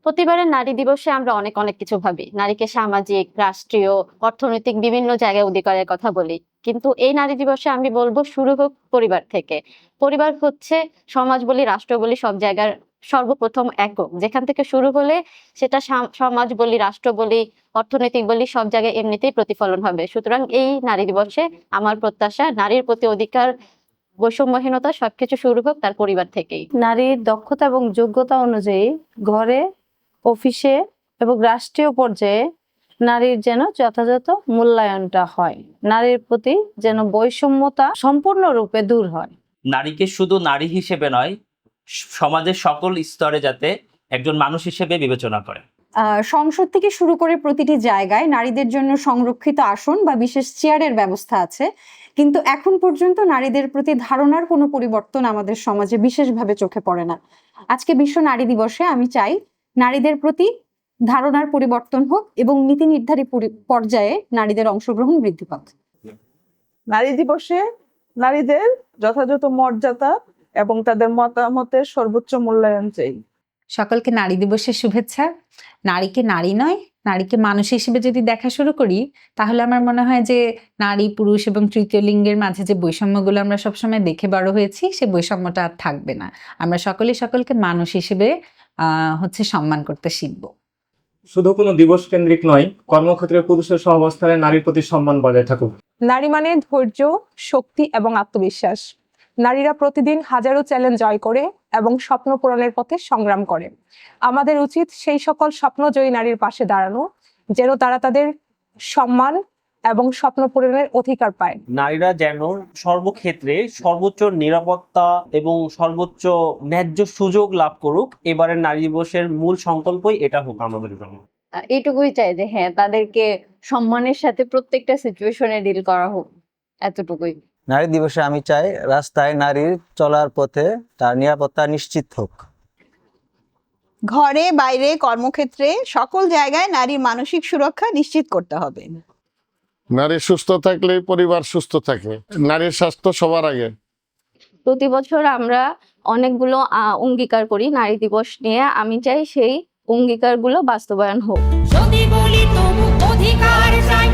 প্রতিবারের নারী দিবসে আমরা অনেক অনেক কিছু ভাবি। নারীকে সামাজিক, রাষ্ট্রীয়, অর্থনৈতিক বিভিন্ন জায়গায় অধিকারের কথা বলি। কিন্তু এই নারী দিবসে আমি বলব শুরু হোক পরিবার থেকে। পরিবার হচ্ছে সমাজ বলি, রাষ্ট্র বলি সব জায়গার সর্বপ্রথম একক। যেখান থেকে শুরু হলে সেটা সমাজ বলি, রাষ্ট্র বলি, অর্থনৈতিক বলি সব জায়গায় এমনিতেই প্রতিফলন হবে। সুতরাং এই নারী দিবসে আমার প্রত্যাশা নারীর প্রতি অধিকার, বৈষম্যহীনতা সবকিছু শুরু হোক তার পরিবার থেকেই। নারীর দক্ষতা এবং যোগ্যতা অনুযায়ী ঘরে, অফিসে এবং রাষ্ট্রীয় পর্যায়ে নারীর যেন যথাযথ মূল্যায়নটা হয়, নারীর প্রতি যেন বৈষম্যতা সম্পূর্ণরূপে দূর হয়। নারীকে শুধু নারী হিসেবে নয়, সমাজের সকল স্তরে যাতে একজন মানুষ হিসেবে বিবেচনা করে। সংসদ থেকে শুরু করে প্রতিটি জায়গায় নারীদের জন্য সংরক্ষিত আসন বা বিশেষ চেয়ারের ব্যবস্থা আছে, কিন্তু এখন পর্যন্ত নারীদের প্রতি ধারণার কোনো পরিবর্তন আমাদের সমাজে বিশেষভাবে চোখে পড়ে না। আজকে বিশ্ব নারী দিবসে আমি চাই নারীদের প্রতি ধারণার পরিবর্তন হোক এবং নীতি নির্ধারী পর্যায়ে নারীদের অংশগ্রহণ বৃদ্ধি পাক। নারী দিবসে নারীদের যথাযথ মর্যাদা এবং তাদের মতামতের সর্বোচ্চ মূল্যায়ন চাই। সকলকে নারী দিবসের শুভেচ্ছা। নারীকে নারী নয়, নারীকে মানুষ হিসেবে যদি দেখা শুরু করি, তাহলে আমার মনে হয় যে নারী, পুরুষ এবং তৃতীয় লিঙ্গের মাঝে যে বৈষম্যগুলো আমরা সবসময় দেখে বড় হয়েছি, সে বৈষম্যটা আর থাকবে না। আমরা সকলকে মানুষ হিসেবে সম্মান করতে শিখবো। শুধু কোনো দিবস কেন্দ্রিক নয়, কর্মক্ষেত্রে পুরুষের সহাবস্থানে নারীর প্রতি সম্মান বজায় থাকুক। নারী মানে ধৈর্য, শক্তি এবং আত্মবিশ্বাস। নারীরা প্রতিদিন হাজারো চ্যালেঞ্জ জয় করে এবং স্বপ্ন পূরণের পথে সংগ্রাম করে। আমাদের উচিত সেই সকল স্বপ্নজয়ী নারীর পাশে দাঁড়ানো, যেন তারা তাদের সম্মান এবং স্বপ্ন পূরণের অধিকার পায়। নারীরা যেন সর্বক্ষেত্রে সর্বোচ্চ নিরাপত্তা এবং সর্বোচ্চ ন্যায্য সুযোগ লাভ করুক। এবারের নারী দিবসের মূল সংকল্পই এটা হোক আমাদের জন্য। এইটুকুই চাই যে হ্যাঁ, তাদেরকে সম্মানের সাথে প্রত্যেকটা সিচুয়েশনে ডিল করা হোক, এতটুকুই। নারী দিবসে আমি চাই রাস্তায় নারীর চলার পথে তার নিরাপত্তা নিশ্চিত হোক। ঘরে, বাইরে, কর্মক্ষেত্রে সকল জায়গায় নারীর মানসিক সুরক্ষা নিশ্চিত করতে হবে। নারী সুস্থ থাকলে পরিবার সুস্থ থাকে। নারীর স্বাস্থ্য সবার আগে। প্রতি বছর আমরা অনেকগুলো অঙ্গীকার করি নারী দিবস নিয়ে। আমি চাই সেই অঙ্গীকারগুলো বাস্তবায়ন হোক। যদি বলি তবু অধিকার চাই।